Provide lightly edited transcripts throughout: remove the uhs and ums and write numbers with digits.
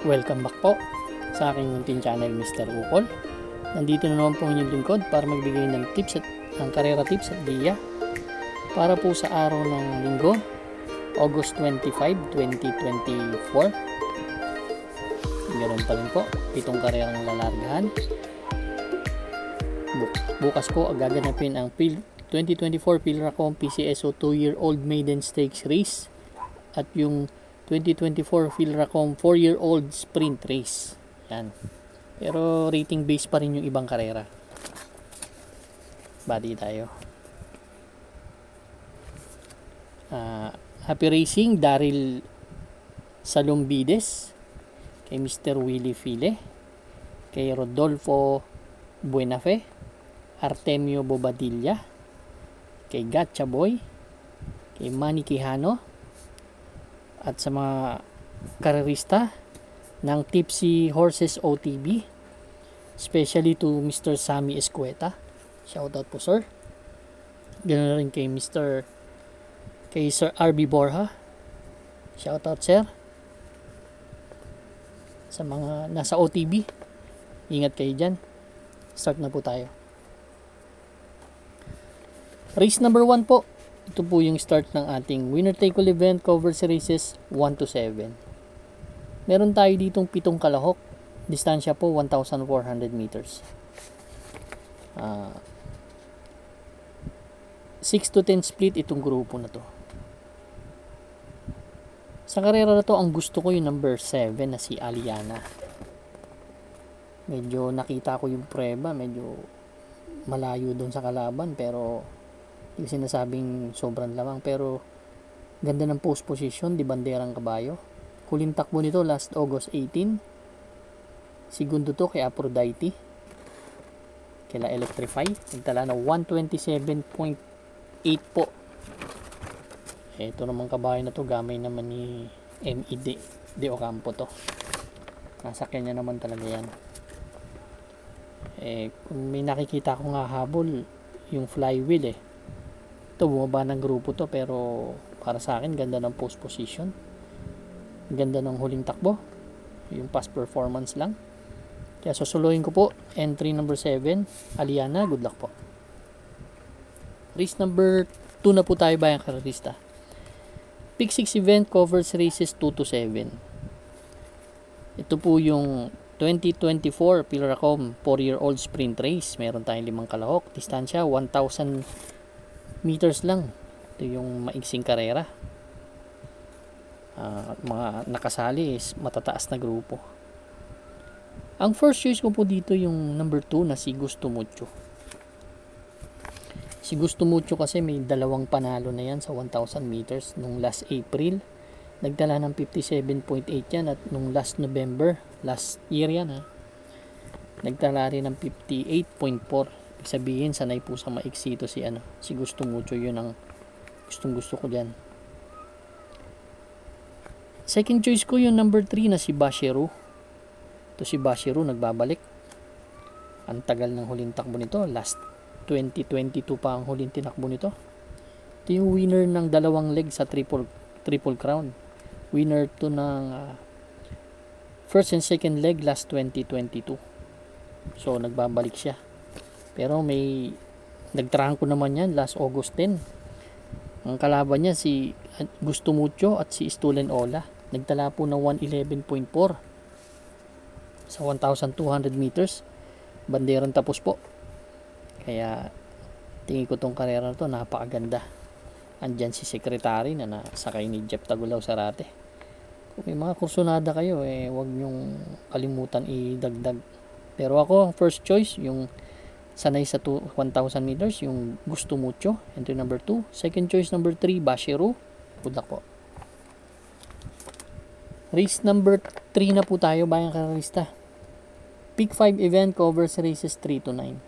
Welcome back po sa aking munting channel, Mr. Ukol. Nandito na naman po inyong lingkod para magbigay ng tips at ng karera tips at diya para po sa araw ng linggo, August 25, 2024. Ganoon pa rin po, 7 karerang lalargahan. Bukas po gaganapin ang 2024 Philracom PCSO 2-year-old maiden stakes race at yung 2024 Philracom 4-year-old sprint race. Yan. Pero rating base pa rin yung ibang karera. Body tayo. Happy Racing, Daryl Salombides, kay Mr. Willie File, kay Rodolfo Buenafe, Artemio Bobadilla, kay Gacha Boy, kay Manny Quijano, at sa mga karerista ng Tipsy Horses OTB, especially to Mr. Sammy Escueta. Shoutout po, sir. Ganoon rin kay Sir RB Borja. Shoutout, sir. Sa mga nasa OTB, ingat kayo dyan. Start na po tayo. Race number 1 po. Ito po yung start ng ating winner take all event, covered races 1 to 7. Meron tayo ditong 7 kalahok. Distansya po 1,400 meters. 6 to 10 split itong grupo na to. Sa karera na to, ang gusto ko yung number 7 na si Aliana. Medyo nakita ko yung prueba, medyo malayo doon sa kalaban, pero yung sinasabing sobrang lamang, pero ganda ng post position, di banderang kabayo. Huling takbo nito last August 18. Segundo to kay Aphrodite, kila Electrify, nagtala na 127.8 po. Ito naman kabayo na to, gamay naman ni MED De Ocampo to. Nasa Kenya naman talaga yan. Kung may nakikita ko nga habol, yung flywheel ito, bumaba ng grupo to, pero para sa akin ganda ng post position, ganda ng huling takbo, yung past performance lang. Kaya susuluhin ko po entry number 7 Aliana. Good luck po. Race number 2 na po tayo, bayang karerista. Pick 6 event, covers races 2 to 7. Ito po yung 2024 Philracom 4-year-old sprint race. Meron tayong 5 kalahok, distansya 1,000 meters lang. Ito yung maigsing karera. Mga nakasali is matataas na grupo. Ang first choice ko po dito yung number 2 na si Gusto Mucho. Si Gusto Mucho kasi may 2 panalo na yan sa 1,000 meters nung last April. Nagdala ng 57.8 yan, at nung last November, last year yan nagdala rin ng 58.4. Sabihin, sanay po sa maiksi ito si Gusto Mucho. Yun ang gusto ko dyan. Second choice ko yung number 3 na si Bashiru. Ito si Bashiru, nagbabalik. Ang tagal ng huling takbo nito, last 2022 pa ang huling tinakbo nito. Ito yung winner ng 2 leg sa triple crown. Winner to ng first and second leg last 2022. So nagbabalik siya. Pero may nagtrangko naman yan last August 10. Ang kalaban niya si Gusto Mucho at si Stolen Ola. Nagtala po ng 111.4 sa 1,200 meters. Banderang tapos po. Kaya tingin ko tong karera na to napakaganda. Andyan si Secretary na nasakay ni Jeff Tagulaw Sarate. Kung may mga kursunada kayo, huwag nyong kalimutan idagdag. Pero ako, first choice yung sanay sa 1,000 meters, yung Gusto Mucho, entry number 2. Second choice number 3, Bashiru. Good luck po. Race number 3 na po tayo, bayang karerista. Pick 5 event, covers races 3 to 9.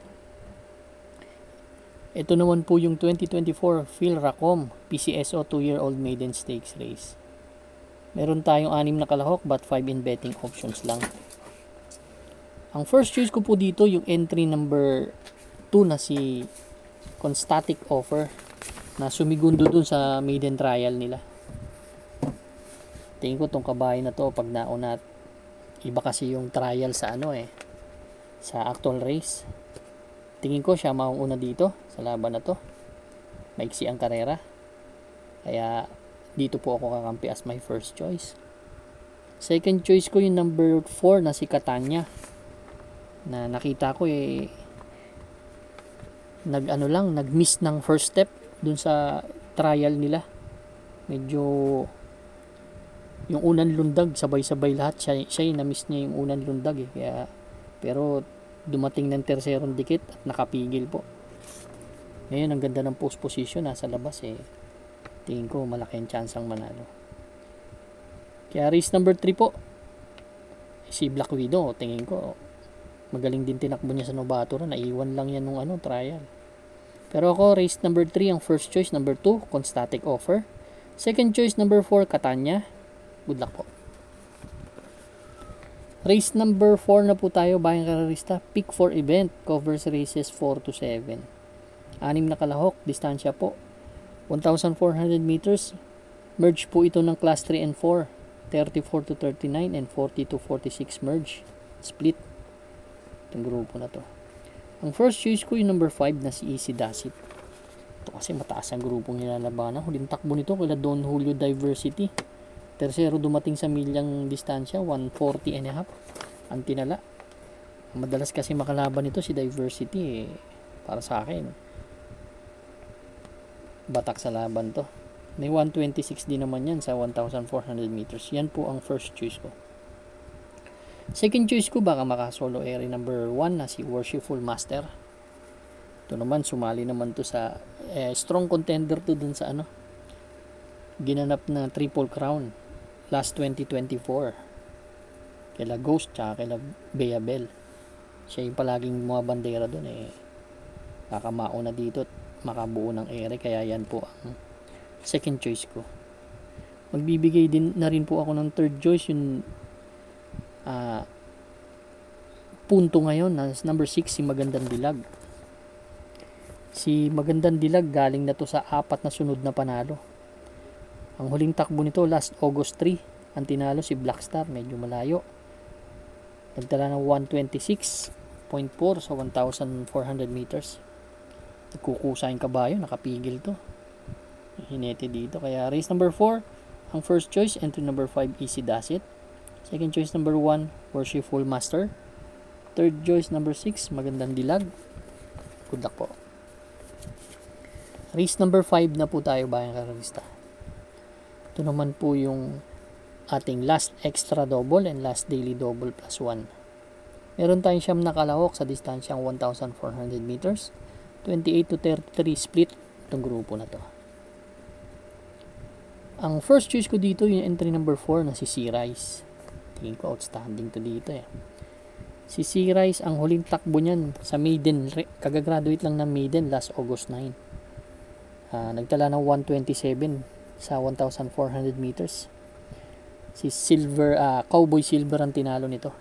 Ito naman po yung 2024 Philracom PCSO 2-year-old maiden stakes race. Meron tayong 6 na kalahok, but 5 in betting options lang. Ang first choice ko po dito yung entry number 2 na si Constatic Offer, na sumigundo dun sa maiden trial nila. Tingin ko tong kabahay na to, pag nauna Iba kasi yung trial sa ano sa actual race. Tingin ko siya mauuna dito sa laban na to. Maiksi ang karera. Kaya dito po ako kakampi as my first choice. Second choice ko yung number 4 na si Catania. Na nakita ko nag-miss ng first step dun sa trial nila. Medyo yung unang lundag sabay-sabay lahat siya yung na-miss niya yung unang lundag kaya pero dumating ng terserong dikit at nakapigil po. Ngayon ang ganda ng post position nasa labas tingin ko malaki ang chance ang manalo. Kaya race number 3 po si Black Widow, tingin ko magaling din tinakbo niya sa novato, naiwan lang yan nung trial. Pero ako race number 3 ang first choice, number 2 Constatic Offer, second choice number 4 Catania. Good luck po. Race number 4 na po tayo, bayang karerista. Pick 4 event, covers races 4 to 7. 6 na kalahok, distansya po 1,400 meters. Merge po ito ng class 3 and 4, 34 to 39 and 40 to 46 merge. Split itong grupo na to. Ang first choice ko yung number 5 na si Easy Dasit. Ito kasi mataas ang grupong nilalabanan. Huling takbo nito kila Don Julio Diversity. Tercero dumating sa milyang distansya, 140 and a half ang tinala. Madalas kasi makalaban nito si Diversity para sa akin batak sa laban to. May 126 din naman yan sa 1,400 meters. Yan po ang first choice ko. Second choice ko baka makasolo area number 1 na si Worshipful Master. Ito naman sumali naman to sa strong contender to dun sa ginanap na Triple Crown last 2024 kila Ghost tsaka kila Bea Bell. Siya yung palaging mga bandera dun baka mauna dito at makabuo ng ere, kaya yan po ang second choice ko. Magbibigay din na rin po ako ng third choice yung punto ngayon na number 6 si Magandang Dilag. Si Magandang Dilag galing na to sa 4 na sunod na panalo. Ang huling takbo nito last August 3, ang tinalo si Blackstar, medyo malayo. Nagtala ng 126.4 sa 1,400 meters. Nagkukusa yung kabayo, nakapigil to. Hinete dito. Kaya race number 4, ang first choice, entry number 5, Easy Dasit. Second choice number 1, Worshipful Master. Third choice number 6, Magandang Dilag. Good luck po. Race number 5 na po tayo, bayang karalista. Ito naman po yung ating last extra double and last daily double plus 1. Meron tayong siyam na kalahok sa distansyang 1,400 meters. 28 to 33 split itong grupo na to. Ang first choice ko dito yung entry number 4 na si C-Rise. Tingin ko outstanding to dito Si C-Rise, ang huling takbo niyan sa maiden, kagagraduate lang ng maiden last August 9. Nagtala ng 127 sa 1,400 meters. Si Cowboy Silver ang tinalo nito.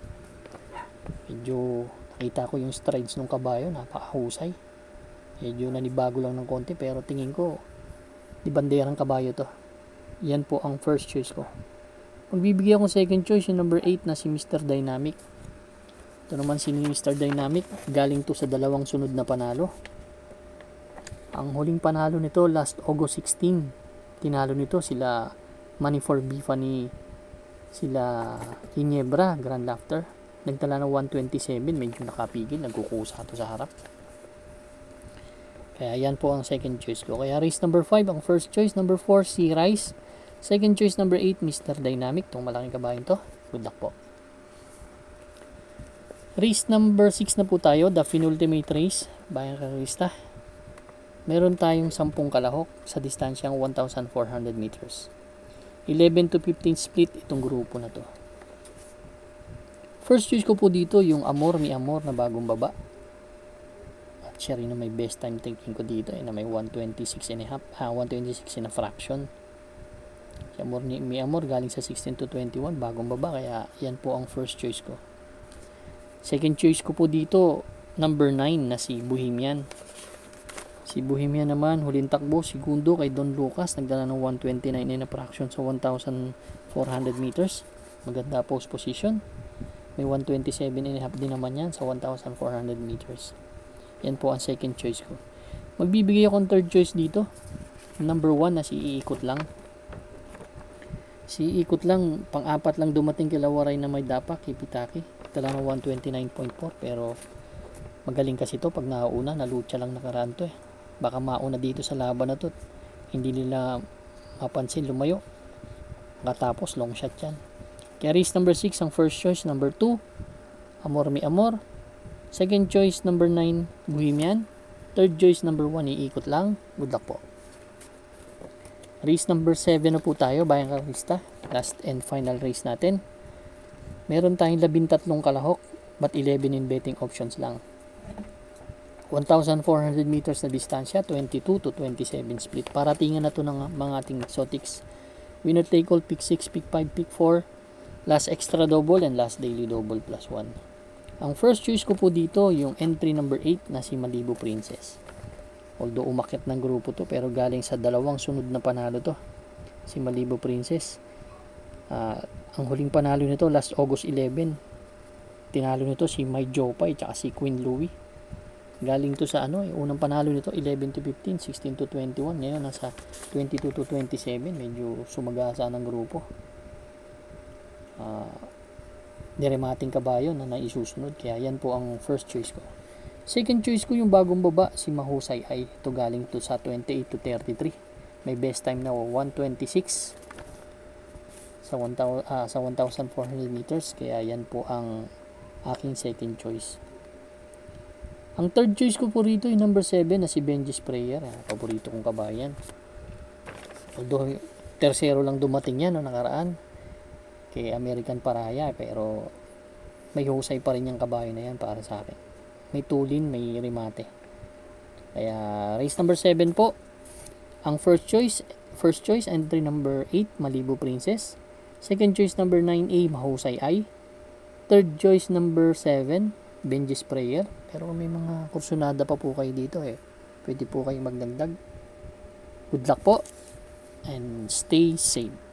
Medyo nakita ko yung strides ng kabayo, napakahusay. Medyo nanibago lang ng konti pero tingin ko di banderang kabayo to. Yan po ang first choice ko. Magbibigay akong second choice yung number 8 na si Mr. Dynamic. Ito naman si Mr. Dynamic, galing to sa 2 sunod na panalo. Ang huling panalo nito last August 16. Tinalo nito sila Money for Bifa sila Ginebra, Grand Laughter. Nagtala ng 127, medyo nakapigil, nagkukusa to sa harap. Kaya yan po ang second choice ko. Kaya race number 5 ang first choice, number 4 si Rice, second choice number 8 Mr. Dynamic, itong malaking kabayan to. Good luck po. Race number 6 na po tayo, the penultimate race, bayang karista. Meron tayong 10 kalahok sa distansyang 1,400 meters. 11 to 15 split itong grupo na to. First choice ko po dito yung Amor Mi Amor na bagong baba. At siya rin na may best time taking ko dito na may 126 and a fraction. Si Amor Mi Amor galing sa 16 to 21, bagong baba, kaya yan po ang first choice ko. Second choice ko po dito, number 9 na si Bohemian. Si Bohemian naman, huling takbo, segundo kay Don Lucas, nagdala ng 129 and a fraction sa 1,400 meters. Maganda post position. May 127.5 din naman yan sa 1,400 meters. Yan po ang second choice ko. Magbibigay akong third choice dito. Number 1 na si Iikot lang. Si Iikot lang, pang-apat lang dumating kay Lawaray na may dapa, Kipitaki. Ito lang 129.4, pero magaling kasi to pag nauna, nalucha lang nakaraan to eh. Baka mauna dito sa laban na to. Hindi nila mapansin, lumayo. Katapos, long shot yan. Kaya race number 6 ang first choice. Number 2, Amor Mi Amor. Second choice, number 9, Bohemian. Third choice, number 1, Iikot lang. Good luck po. Race number 7 na po tayo, Bayang Karista. Last and final race natin. Meron tayong 13 kalahok, but 11 in betting options lang. 1,400 meters na distansya, 22 to 27 split. Paratingan na to ng mga ating exotics. Winner take all, pick 6, pick 5, pick 4. Last extra double and last daily double plus 1. Ang first choice ko po dito, yung entry number 8 na si Malibu Princess. Although umakyat ng grupo to, pero galing sa dalawang sunod na panalo to. Si Malibu Princess. Ang huling panalo nito, last August 11. Tinalo nito si Mai Jopay at si Queen Louie. Galing to sa unang panalo nito 11 to 15, 16 to 21. Ngayon nasa 22 to 27. Medyo sumagasa ng grupo. Diremating kabayo na naisusunod. Kaya yan po ang first choice ko. Second choice ko yung bagong baba, si Mahusay Ay. Ito galing to sa 28 to 33. May best time na 126 sa 1,400 meters. Kaya yan po ang aking second choice. Ang third choice ko po rito yung number 7 na si Benji Sprayer. Paborito kong kabayan. Although tersero lang dumating yan nakaraan kay American Paraya, pero may husay pa rin yung kabayo na yan para sa akin. May tulin, may remate. Kaya race number 7 po. Ang first choice entry number 8, Malibu Princess. Second choice number 9A, Mahusay Ay. Third choice number 7, Benji Sprayer. Pero may mga kursunada pa po kayo dito eh. Pwede po kayong magdagdag. Good luck po and stay safe.